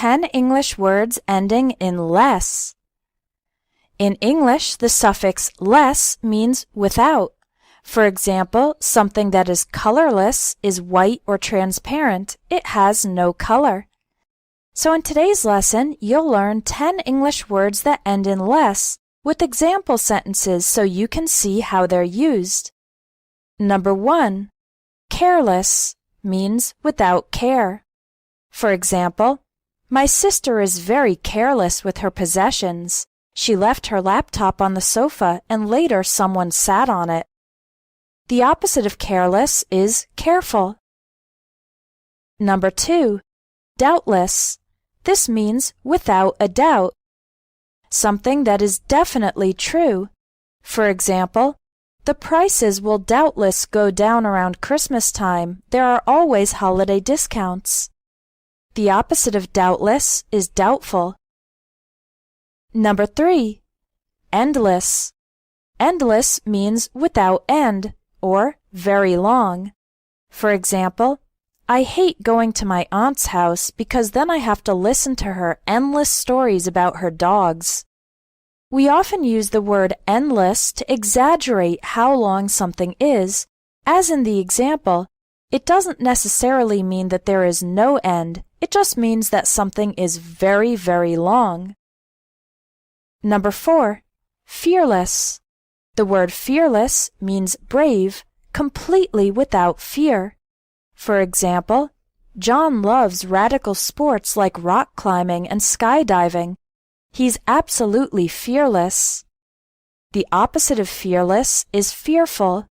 10 English words ending in less. In English, the suffix less means without. For example, something that is colorless is white or transparent. It has no color. So in today's lesson, you'll learn 10 English words that end in less with example sentences so you can see how they're used. Number 1. Careless means without care. For example, my sister is very careless with her possessions. She left her laptop on the sofa and later someone sat on it. The opposite of careless is careful. Number 2. Doubtless. This means without a doubt. Something that is definitely true. For example, the prices will doubtless go down around Christmas time. There are always holiday discounts. The opposite of doubtless is doubtful. Number 3. Endless. Endless means without end or very long. For example, I hate going to my aunt's house because then I have to listen to her endless stories about her dogs. We often use the word endless to exaggerate how long something is. As in the example, it doesn't necessarily mean that there is no end. It just means that something is very, very long. Number 4. Fearless. The word fearless means brave, completely without fear. For example, John loves radical sports like rock climbing and skydiving. He's absolutely fearless. The opposite of fearless is fearful.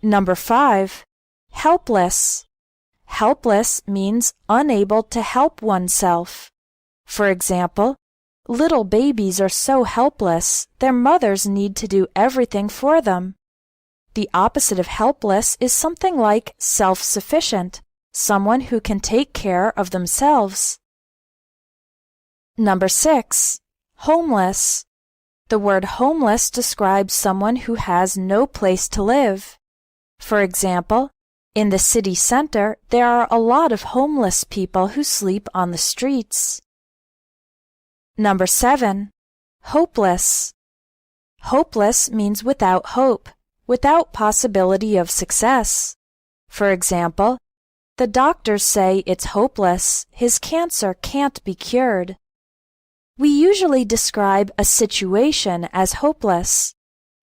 Number 5. Helpless. Helpless means unable to help oneself. For example, little babies are so helpless, their mothers need to do everything for them. The opposite of helpless is something like self-sufficient, someone who can take care of themselves. Number 6. Homeless. The word homeless describes someone who has no place to live. For example, in the city center, there are a lot of homeless people who sleep on the streets. Number 7. Hopeless. Hopeless means without hope, without possibility of success. For example, the doctors say it's hopeless, his cancer can't be cured. We usually describe a situation as hopeless.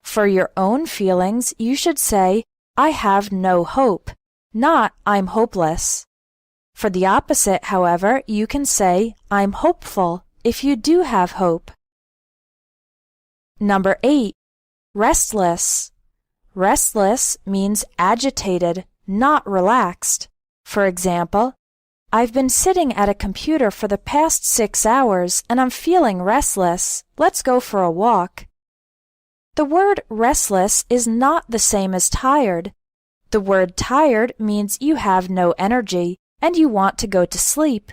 For your own feelings, you should say, I have no hope, not I'm hopeless. For the opposite, however, you can say, I'm hopeful, if you do have hope. Number 8. Restless. Restless means agitated, not relaxed. For example, I've been sitting at a computer for the past 6 hours and I'm feeling restless. Let's go for a walk. The word restless is not the same as tired. The word tired means you have no energy and you want to go to sleep.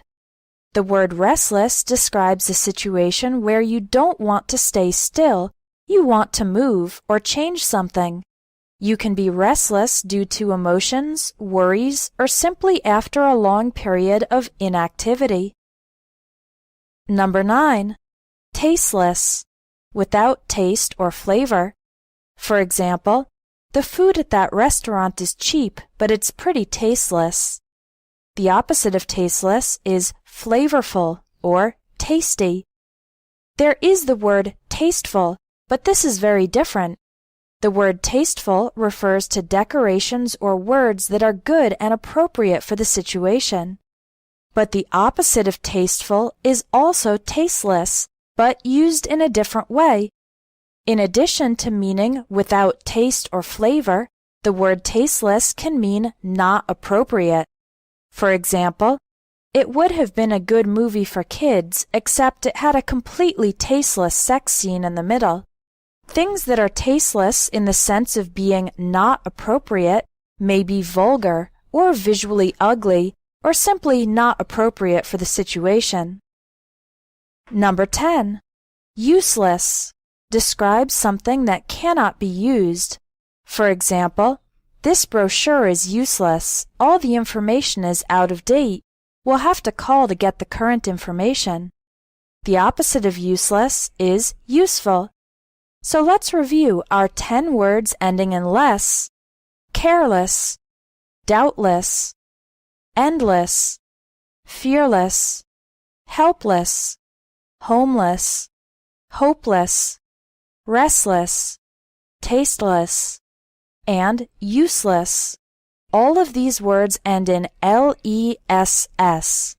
The word restless describes a situation where you don't want to stay still, you want to move or change something. You can be restless due to emotions, worries, or simply after a long period of inactivity. Number 9. Tasteless. Without taste or flavor. For example, the food at that restaurant is cheap, but it's pretty tasteless. The opposite of tasteless is flavorful or tasty. There is the word tasteful, but this is very different. The word tasteful refers to decorations or words that are good and appropriate for the situation. But the opposite of tasteful is also tasteless, but used in a different way. In addition to meaning without taste or flavor, the word tasteless can mean not appropriate. For example, it would have been a good movie for kids, except it had a completely tasteless sex scene in the middle. Things that are tasteless in the sense of being not appropriate may be vulgar or visually ugly or simply not appropriate for the situation. Number 10. Useless. Describes something that cannot be used. For example, this brochure is useless. All the information is out of date. we'll have to call to get the current information. The opposite of useless is useful. So let's review our 10 words ending in less: careless, doubtless, endless, fearless, helpless, homeless, hopeless, restless, tasteless, and useless. All of these words end in less.